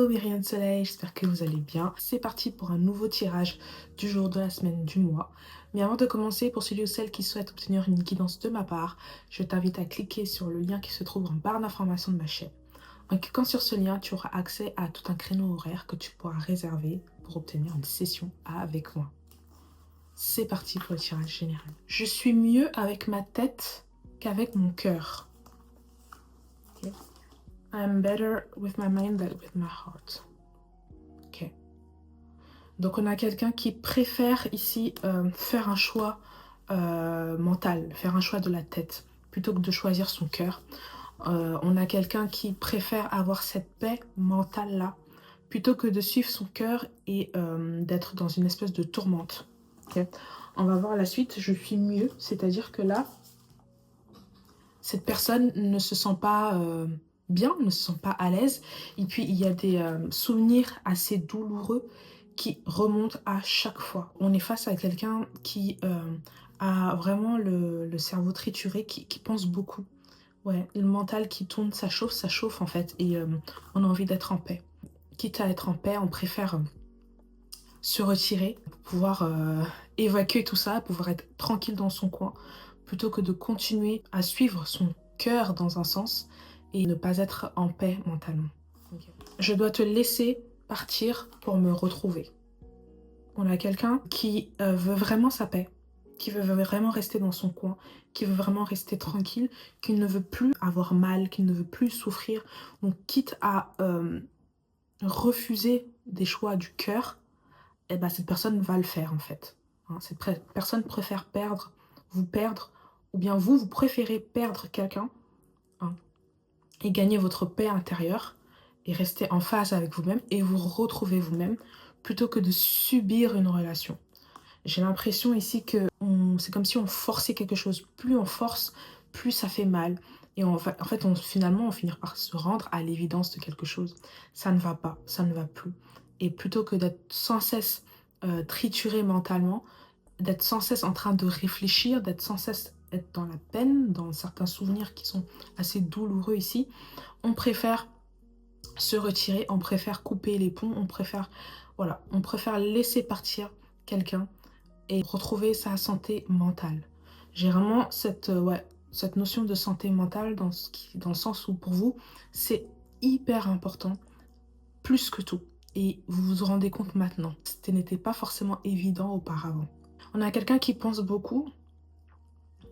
Hello mes rayons de soleil, j'espère que vous allez bien. C'est parti pour un nouveau tirage du jour, de la semaine, du mois. Mais avant de commencer, pour celui ou celle qui souhaite obtenir une guidance de ma part, je t'invite à cliquer sur le lien qui se trouve en barre d'information de ma chaîne. En cliquant sur ce lien, tu auras accès à tout un créneau horaire que tu pourras réserver pour obtenir une session avec moi. C'est parti pour le tirage général. Je suis mieux avec ma tête qu'avec mon cœur. Okay. I'm better with my mind than with my heart. Ok. Donc on a quelqu'un qui préfère ici faire un choix mental, faire un choix de la tête, plutôt que de choisir son cœur. On a quelqu'un qui préfère avoir cette paix mentale-là, plutôt que de suivre son cœur et d'être dans une espèce de tourmente. Okay. On va voir la suite, je suis mieux, c'est-à-dire que là, cette personne ne se sent pas bien, ne se sent pas à l'aise. Et puis, il y a des souvenirs assez douloureux qui remontent à chaque fois. On est face à quelqu'un qui a vraiment le cerveau trituré, qui pense beaucoup. Ouais, le mental qui tourne, ça chauffe en fait. Et on a envie d'être en paix. Quitte à être en paix, on préfère se retirer, pouvoir évacuer tout ça, pouvoir être tranquille dans son coin, plutôt que de continuer à suivre son cœur dans un sens et ne pas être en paix mentalement. Okay. Je dois te laisser partir pour me retrouver. On a quelqu'un qui veut vraiment sa paix, qui veut vraiment rester dans son coin, qui veut vraiment rester tranquille, qui ne veut plus avoir mal, qui ne veut plus souffrir. Donc quitte à refuser des choix du cœur, eh ben, cette personne va le faire en fait. Hein, cette personne préfère vous perdre, ou bien vous préférez perdre quelqu'un, hein, et gagner votre paix intérieure, et rester en phase avec vous-même, et vous retrouver vous-même, plutôt que de subir une relation. J'ai l'impression ici que c'est comme si on forçait quelque chose. Plus on force, plus ça fait mal. Et en fait, finalement, on finit par se rendre à l'évidence de quelque chose. Ça ne va pas, ça ne va plus. Et plutôt que d'être sans cesse trituré mentalement, d'être sans cesse en train de réfléchir, d'être sans cesse être dans la peine, dans certains souvenirs qui sont assez douloureux ici, on préfère se retirer, on préfère couper les ponts, on préfère laisser partir quelqu'un et retrouver sa santé mentale. J'ai vraiment cette notion de santé mentale dans le sens où pour vous, c'est hyper important, plus que tout. Et vous vous rendez compte maintenant. Ce n'était pas forcément évident auparavant. On a quelqu'un qui pense beaucoup,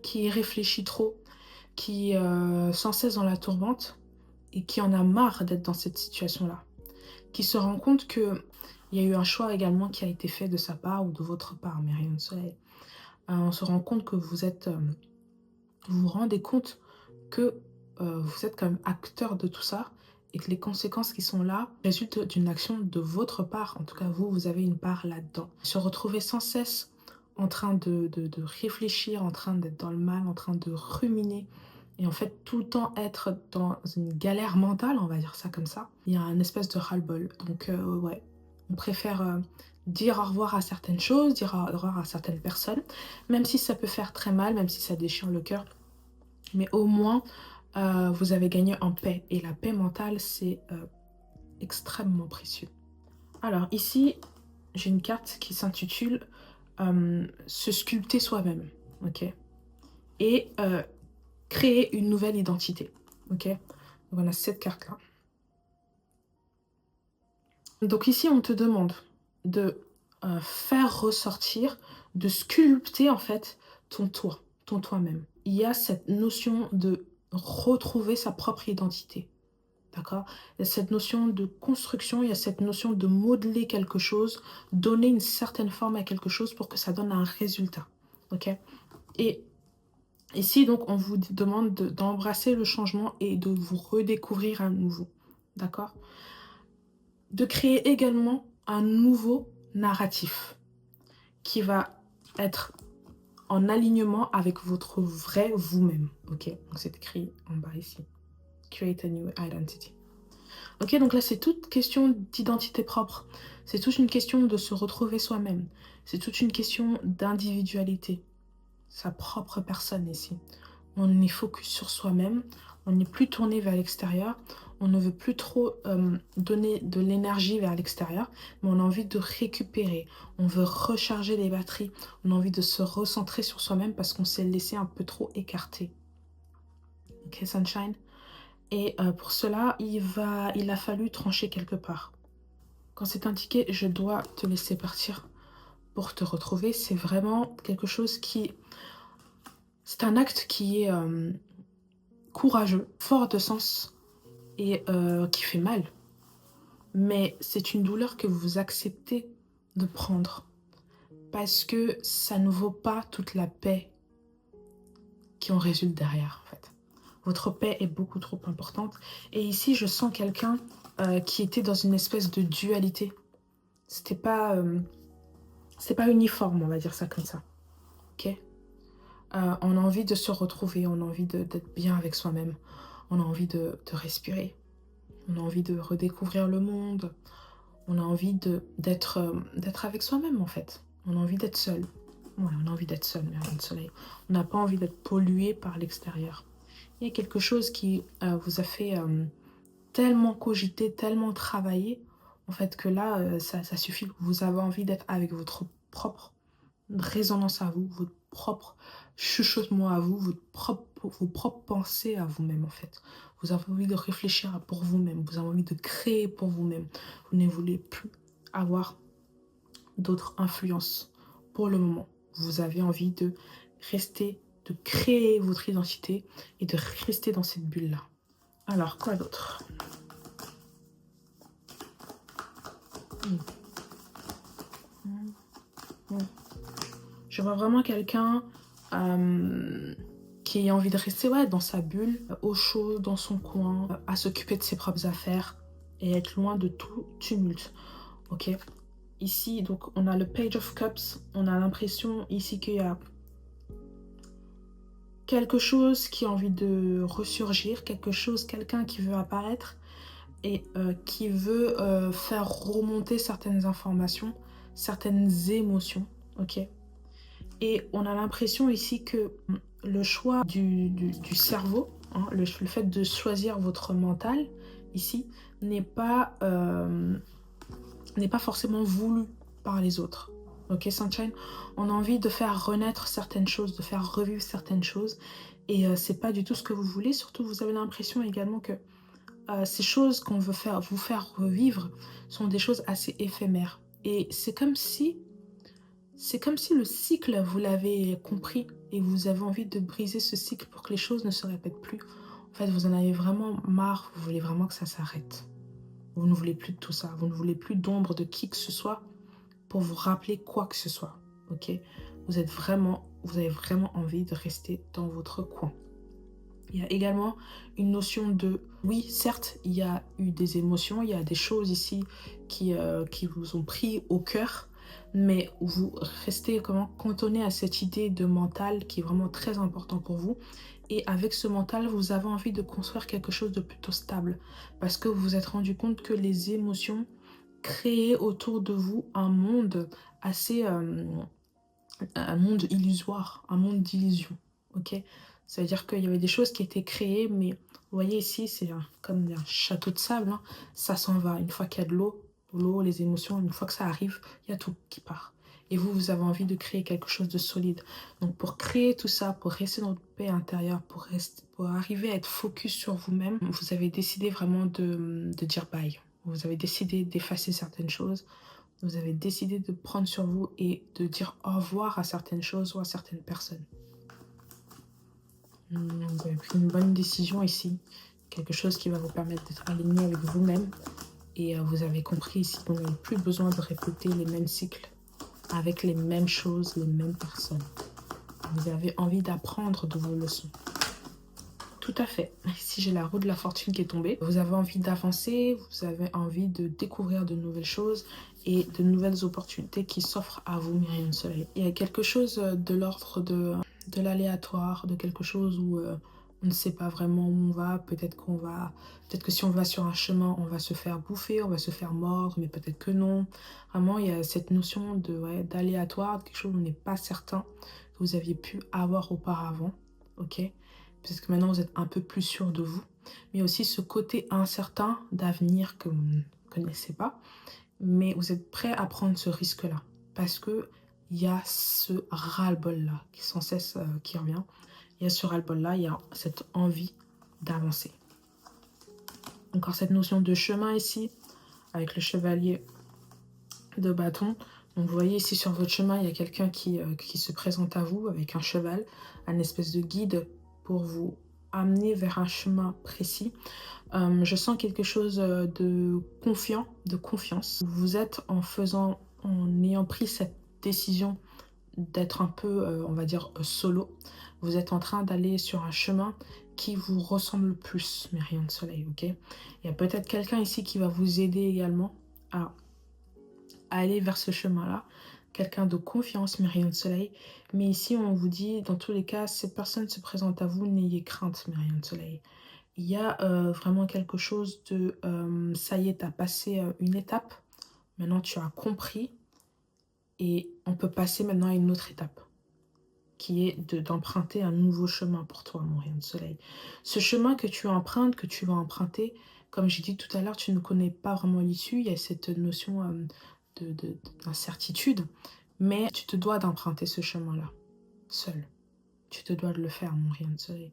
qui réfléchit trop, qui est sans cesse dans la tourmente et qui en a marre d'être dans cette situation-là. Qui se rend compte qu'il y a eu un choix également qui a été fait de sa part ou de votre part, mes rayons de soleil. On se rend compte que vous vous rendez compte que vous êtes quand même acteur de tout ça et que les conséquences qui sont là résultent d'une action de votre part. En tout cas, vous avez une part là-dedans. Se retrouver sans cesse en train de réfléchir, en train d'être dans le mal, en train de ruminer et en fait tout le temps être dans une galère mentale, on va dire ça comme ça. Il y a une espèce de ras-le-bol. Donc ouais, on préfère dire au revoir à certaines choses, dire au revoir à certaines personnes, même si ça peut faire très mal, même si ça déchire le cœur. Mais au moins, vous avez gagné en paix. Et la paix mentale, c'est extrêmement précieux. Alors ici, j'ai une carte qui s'intitule se sculpter soi-même. Ok. Et créer une nouvelle identité. Ok. Donc on a cette carte-là. Donc ici, on te demande de faire ressortir, de sculpter en fait ton toi-même. Il y a cette notion de retrouver sa propre identité. D'accord? Il y a cette notion de construction, il y a cette notion de modeler quelque chose, donner une certaine forme à quelque chose pour que ça donne un résultat. Ok? Et ici, donc, on vous demande d'embrasser le changement et de vous redécouvrir à nouveau. D'accord? De créer également un nouveau narratif qui va être en alignement avec votre vrai vous-même. Ok? Donc, c'est écrit en bas ici. Create a new identity. Ok, donc là, c'est toute question d'identité propre. C'est toute une question de se retrouver soi-même. C'est toute une question d'individualité. Sa propre personne ici. On est focus sur soi-même. On n'est plus tourné vers l'extérieur. On ne veut plus trop donner de l'énergie vers l'extérieur, mais on a envie de récupérer. On veut recharger les batteries. On a envie de se recentrer sur soi-même parce qu'on s'est laissé un peu trop écarter. Ok, Sunshine? Et pour cela, il a fallu trancher quelque part. Quand c'est indiqué, je dois te laisser partir pour te retrouver, c'est vraiment quelque chose qui... C'est un acte qui est courageux, fort de sens et qui fait mal. Mais c'est une douleur que vous acceptez de prendre parce que ça ne vaut pas toute la paix qui en résulte derrière, en fait. Votre paix est beaucoup trop importante. Et ici, je sens quelqu'un qui était dans une espèce de dualité. C'est pas uniforme, on va dire ça comme ça. Ok? On a envie de se retrouver, on a envie d'être bien avec soi-même. On a envie de respirer. On a envie de redécouvrir le monde. On a envie d'être avec soi-même, en fait. On a envie d'être seul. Ouais, on a envie d'être seul, Merveille de Soleil. On n'a pas envie d'être pollué par l'extérieur. Il y a quelque chose qui vous a fait tellement cogiter, tellement travailler, en fait, que là, ça suffit. Vous avez envie d'être avec votre propre résonance à vous, votre propre chuchotement à vous, vos propres pensées à vous-même, en fait. Vous avez envie de réfléchir pour vous-même, vous avez envie de créer pour vous-même. Vous ne voulez plus avoir d'autres influences pour le moment. Vous avez envie de rester, de créer votre identité et de rester dans cette bulle-là. Alors, quoi d'autre? Je vois vraiment quelqu'un qui a envie de rester dans sa bulle, au chaud, dans son coin, à s'occuper de ses propres affaires et être loin de tout tumulte. Ok? Ici, donc, on a le Page of Cups. On a l'impression ici qu'il y a quelque chose qui a envie de ressurgir, quelqu'un qui veut apparaître et qui veut faire remonter certaines informations, certaines émotions. Ok? Et on a l'impression ici que le choix du cerveau, hein, le fait de choisir votre mental, ici, n'est pas forcément voulu par les autres. Ok, Sunshine? On a envie de faire renaître certaines choses, de faire revivre certaines choses. Et c'est pas du tout ce que vous voulez. Surtout, vous avez l'impression également que ces choses qu'on veut vous faire revivre sont des choses assez éphémères. Et c'est comme si le cycle, vous l'avez compris et vous avez envie de briser ce cycle pour que les choses ne se répètent plus. En fait, vous en avez vraiment marre, vous voulez vraiment que ça s'arrête. Vous ne voulez plus de tout ça, vous ne voulez plus d'ombre de qui que ce soit pour vous rappeler quoi que ce soit. Ok? Vous avez vraiment envie de rester dans votre coin. Il y a également une notion de... Oui, certes, il y a eu des émotions, il y a des choses ici qui vous ont pris au cœur, mais vous restez cantonné à cette idée de mental qui est vraiment très important pour vous. Et avec ce mental, vous avez envie de construire quelque chose de plutôt stable parce que vous vous êtes rendu compte que les émotions créaient autour de vous un monde assez... un monde illusoire, un monde d'illusions. Ok? Ça veut dire qu'il y avait des choses qui étaient créées, mais vous voyez ici, c'est comme un château de sable. Hein. Ça s'en va. Une fois qu'il y a de l'eau, les émotions, une fois que ça arrive, il y a tout qui part. Et vous avez envie de créer quelque chose de solide. Donc pour créer tout ça, pour rester dans votre paix intérieure, pour arriver à être focus sur vous-même, vous avez décidé vraiment de dire bye. Vous avez décidé d'effacer certaines choses. Vous avez décidé de prendre sur vous et de dire au revoir à certaines choses ou à certaines personnes. Vous avez pris une bonne décision ici. Quelque chose qui va vous permettre d'être aligné avec vous-même. Et vous avez compris ici qu'on n'a plus besoin de répéter les mêmes cycles avec les mêmes choses, les mêmes personnes. Vous avez envie d'apprendre de vos leçons. Tout à fait. Ici, j'ai la roue de la fortune qui est tombée. Vous avez envie d'avancer, vous avez envie de découvrir de nouvelles choses et de nouvelles opportunités qui s'offrent à vous, Myriam Soleil. Il y a quelque chose de l'ordre de l'aléatoire, de quelque chose où on ne sait pas vraiment où on va. Peut-être que si on va sur un chemin, on va se faire bouffer, on va se faire mordre, mais peut-être que non. Vraiment, il y a cette notion d'aléatoire, quelque chose où on n'est pas certain que vous aviez pu avoir auparavant. Ok? parce que maintenant vous êtes un peu plus sûr de vous, mais aussi ce côté incertain d'avenir que vous ne connaissez pas, mais vous êtes prêt à prendre ce risque-là, parce que il y a ce ras-le-bol-là qui sans cesse qui revient. Il y a ce ras-le-bol-là, il y a cette envie d'avancer. Encore cette notion de chemin ici, avec le chevalier de bâton. Donc vous voyez ici sur votre chemin, il y a quelqu'un qui se présente à vous avec un cheval, un espèce de guide pour vous amener vers un chemin précis. Je sens quelque chose de confiant, de confiance. Vous êtes en ayant pris cette décision d'être un peu, on va dire, solo. Vous êtes en train d'aller sur un chemin qui vous ressemble le plus, mes rayons de soleil, ok? Il y a peut-être quelqu'un ici qui va vous aider également à aller vers ce chemin-là. Quelqu'un de confiance, mes rayons de soleil. Mais ici, on vous dit, dans tous les cas, cette personne se présente à vous, n'ayez crainte, mes rayons de soleil. Il y a vraiment quelque chose de, ça y est, tu as passé une étape. Maintenant, tu as compris. Et on peut passer maintenant à une autre étape, qui est d'emprunter un nouveau chemin pour toi, mon rayon de soleil. Ce chemin que tu empruntes, que tu vas emprunter, comme j'ai dit tout à l'heure, tu ne connais pas vraiment l'issue, il y a cette notion d'incertitude, mais tu te dois d'emprunter ce chemin-là, seul. Tu te dois de le faire, mon rayon de soleil.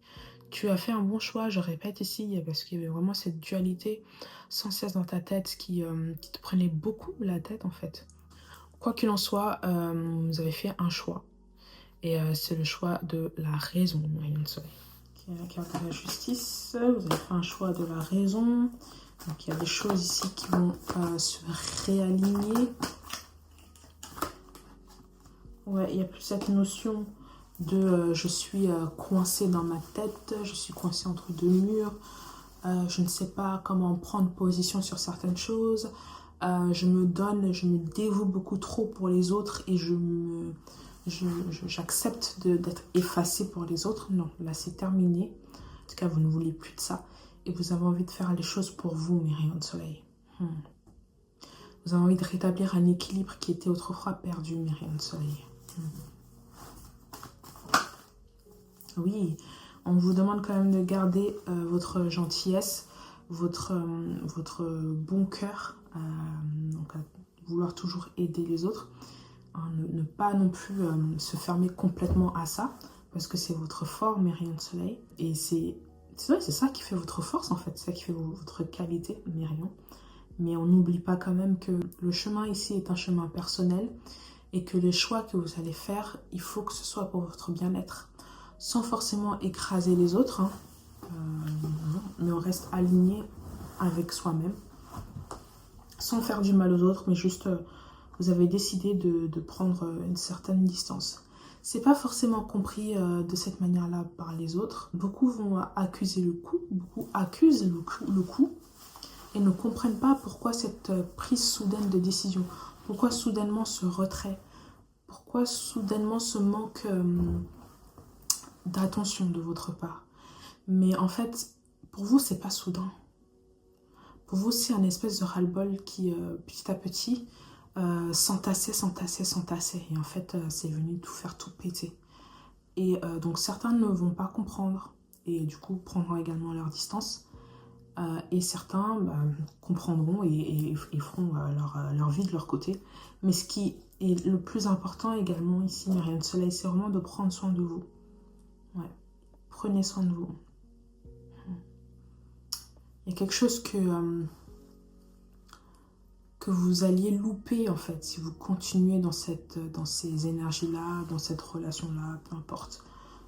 Tu as fait un bon choix, je répète ici, parce qu'il y avait vraiment cette dualité sans cesse dans ta tête qui te prenait beaucoup la tête, en fait. Quoi qu'il en soit, vous avez fait un choix. Et c'est le choix de la raison, mon rayon de soleil. Okay, la carte de la justice, vous avez fait un choix de la raison. Donc il y a des choses ici qui vont se réaligner. Ouais, il y a plus cette notion de je suis coincée dans ma tête, je suis coincée entre deux murs, je ne sais pas comment prendre position sur certaines choses, je me dévoue beaucoup trop pour les autres et j'accepte d'être effacée pour les autres. Non, là c'est terminé. En tout cas, vous ne voulez plus de ça. Et vous avez envie de faire les choses pour vous, mes rayons de soleil. Vous avez envie de rétablir un équilibre qui était autrefois perdu, mes rayons de soleil. Oui, on vous demande quand même de garder votre gentillesse, votre bon cœur, donc à vouloir toujours aider les autres. Hein, ne pas non plus se fermer complètement à ça, parce que c'est votre fort, mes rayons de soleil. Et c'est ça qui fait votre force, en fait. C'est ça qui fait votre qualité, mes rayons. Mais on n'oublie pas quand même que le chemin ici est un chemin personnel et que les choix que vous allez faire, il faut que ce soit pour votre bien-être. Sans forcément écraser les autres, hein. Mais on reste aligné avec soi-même. Sans faire du mal aux autres, mais juste vous avez décidé de prendre une certaine distance. C'est pas forcément compris de cette manière-là par les autres. Beaucoup vont accuser le coup, beaucoup accusent le coup et ne comprennent pas pourquoi cette prise soudaine de décision, pourquoi soudainement ce retrait, pourquoi soudainement ce manque d'attention de votre part. Mais en fait, pour vous, c'est pas soudain. Pour vous, c'est un espèce de ras-le-bol qui, petit à petit, s'entassait. Et en fait, c'est venu tout faire tout péter. Et donc, certains ne vont pas comprendre. Et du coup, prendront également leur distance. Et certains comprendront et feront leur vie de leur côté. Mais ce qui est le plus important également ici, mes rayons de soleil, c'est vraiment de prendre soin de vous. Ouais. Prenez soin de vous. Il y a quelque chose que vous alliez louper en fait si vous continuez dans ces énergies-là, dans cette relation-là, peu importe.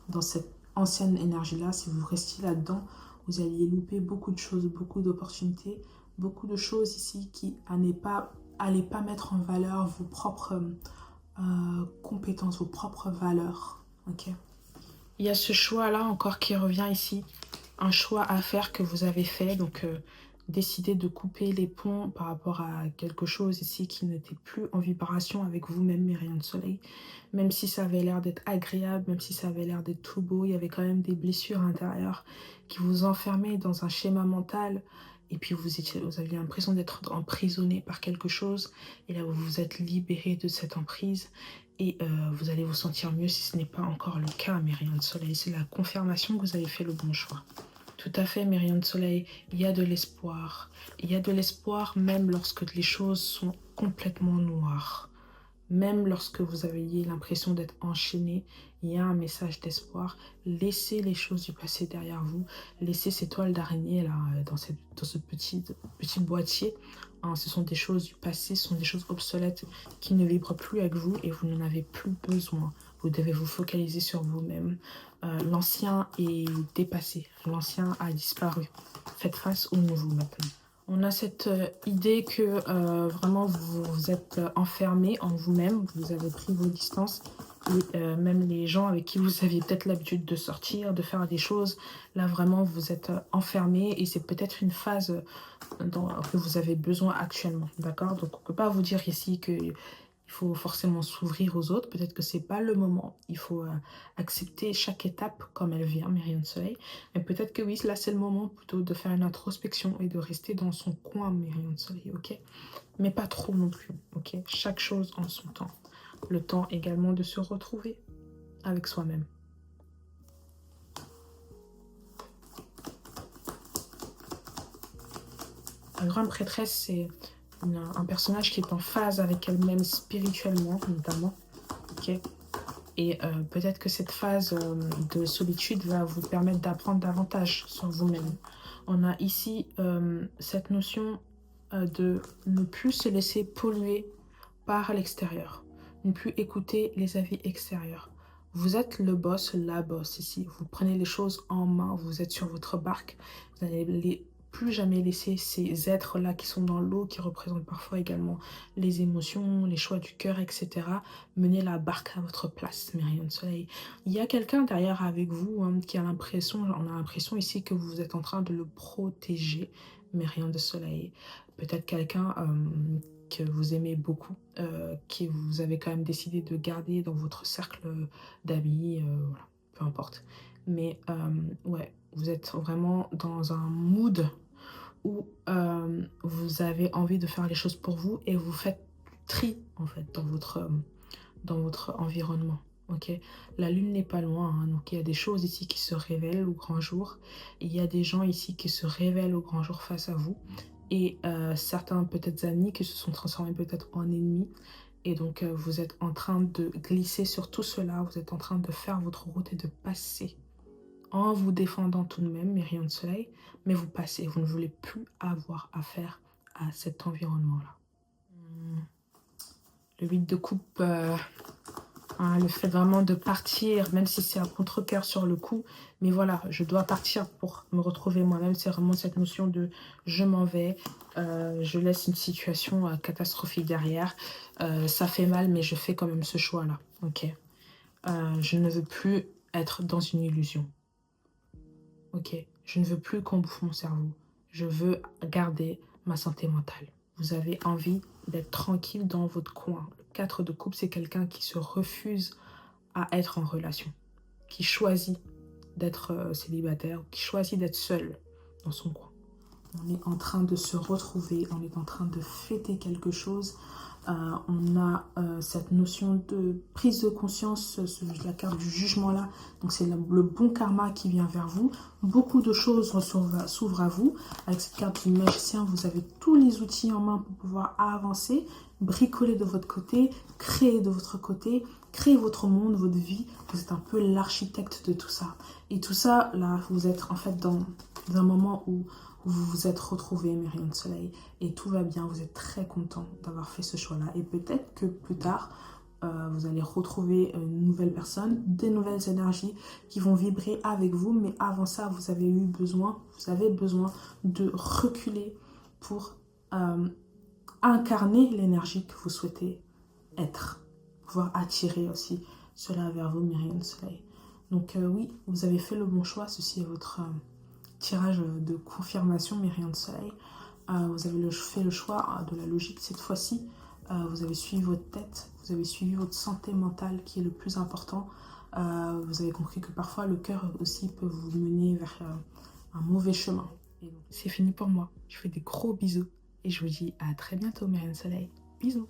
Dans cette ancienne énergie-là, si vous restiez là-dedans, vous alliez louper beaucoup de choses, beaucoup d'opportunités, beaucoup de choses ici qui n'allaient pas mettre en valeur vos propres compétences, vos propres valeurs. Okay. Il y a ce choix-là encore qui revient ici. Un choix à faire que vous avez fait. Donc, décider de couper les ponts par rapport à quelque chose ici qui n'était plus en vibration avec vous-même, mes rayons de soleil. Même si ça avait l'air d'être agréable, même si ça avait l'air d'être tout beau, il y avait quand même des blessures intérieures qui vous enfermaient dans un schéma mental et puis vous aviez l'impression d'être emprisonné par quelque chose, et là vous vous êtes libéré de cette emprise, et vous allez vous sentir mieux si ce n'est pas encore le cas, mes rayons de soleil. C'est la confirmation que vous avez fait le bon choix. Tout à fait, mes rayons de soleil, il y a de l'espoir. Il y a de l'espoir même lorsque les choses sont complètement noires. Même lorsque vous avez l'impression d'être enchaîné, il y a un message d'espoir. Laissez les choses du passé derrière vous. Laissez ces toiles d'araignée là dans ce petit boîtier. Hein, ce sont des choses du passé, ce sont des choses obsolètes qui ne vibrent plus avec vous et vous n'en avez plus besoin. Vous devez vous focaliser sur vous-même. L'ancien est dépassé. L'ancien a disparu. Faites face au nouveau maintenant. On a cette idée que vraiment vous êtes enfermé en vous-même, vous avez pris vos distances, et même les gens avec qui vous aviez peut-être l'habitude de sortir, de faire des choses, là vraiment vous êtes enfermé, et c'est peut-être une phase que vous avez besoin actuellement, d'accord? Donc on ne peut pas vous dire ici que il faut forcément s'ouvrir aux autres. Peut-être que c'est pas le moment. Il faut accepter chaque étape comme elle vient, mes rayons de soleil. Mais peut-être que oui, là, c'est le moment plutôt de faire une introspection et de rester dans son coin, mes rayons de soleil, ok? Mais pas trop non plus, ok? Chaque chose en son temps. Le temps également de se retrouver avec soi-même. La grande prêtresse, c'est un personnage qui est en phase avec elle-même spirituellement, notamment. Ok. Et peut-être que cette phase de solitude va vous permettre d'apprendre davantage sur vous-même. On a ici cette notion de ne plus se laisser polluer par l'extérieur, ne plus écouter les avis extérieurs. Vous êtes le boss, la boss ici. Vous prenez les choses en main, vous êtes sur votre barque. Vous n'allez plus jamais laisser ces êtres-là qui sont dans l'eau, qui représentent parfois également les émotions, les choix du cœur, etc. Mener la barque à votre place, mes rayons de soleil. Il y a quelqu'un derrière avec vous hein, qui a l'impression, on a l'impression ici que vous êtes en train de le protéger, mes rayons de soleil. Peut-être quelqu'un que vous aimez beaucoup, que vous avez quand même décidé de garder dans votre cercle d'amis, voilà, peu importe. Mais ouais, vous êtes vraiment dans un mood où vous avez envie de faire les choses pour vous et vous faites tri en fait dans votre environnement. Ok, la lune n'est pas loin, hein, donc il y a des choses ici qui se révèlent au grand jour. Il y a des gens ici qui se révèlent au grand jour face à vous. Et certains peut-être amis qui se sont transformés peut-être en ennemis. Et donc vous êtes en train de glisser sur tout cela, vous êtes en train de faire votre route et de passer. En vous défendant tout de même, mes rayons de soleil, mais vous passez, vous ne voulez plus avoir affaire à cet environnement-là. Le 8 de coupe, hein, le fait vraiment de partir, même si c'est un contre-cœur sur le coup, mais voilà, je dois partir pour me retrouver moi-même. C'est vraiment cette notion de je m'en vais, je laisse une situation catastrophique derrière. Ça fait mal, mais je fais quand même ce choix-là. Ok. Je ne veux plus être dans une illusion. Ok. Je ne veux plus qu'on bouffe mon cerveau. Je veux garder ma santé mentale. Vous avez envie d'être tranquille dans votre coin. Le 4 de coupe, c'est quelqu'un qui se refuse à être en relation, qui choisit d'être célibataire, qui choisit d'être seul dans son coin. On est en train de se retrouver, on est en train de fêter quelque chose. On a cette notion de prise de conscience, la carte du jugement là. Donc c'est le bon karma qui vient vers vous. Beaucoup de choses s'ouvrent à vous. Avec cette carte du magicien, vous avez tous les outils en main pour pouvoir avancer, bricoler de votre côté, créer de votre côté, créer votre monde, votre vie. Vous êtes un peu l'architecte de tout ça. Et tout ça, là, vous êtes en fait dans un moment où vous vous êtes retrouvés, mes rayons de soleil, et tout va bien, vous êtes très content d'avoir fait ce choix-là. Et peut-être que plus tard, vous allez retrouver une nouvelle personne, des nouvelles énergies qui vont vibrer avec vous, mais avant ça, vous avez besoin de reculer pour incarner l'énergie que vous souhaitez être, pouvoir attirer aussi cela vers vous, mes rayons de soleil. Donc oui, vous avez fait le bon choix, ceci est votre tirage de confirmation, mes rayons de soleil. Vous avez fait le choix de la logique cette fois-ci. Vous avez suivi votre tête, vous avez suivi votre santé mentale qui est le plus important. Vous avez compris que parfois le cœur aussi peut vous mener vers un mauvais chemin. Et donc, c'est fini pour moi. Je fais des gros bisous. Et je vous dis à très bientôt, Myriam Soleil. Bisous.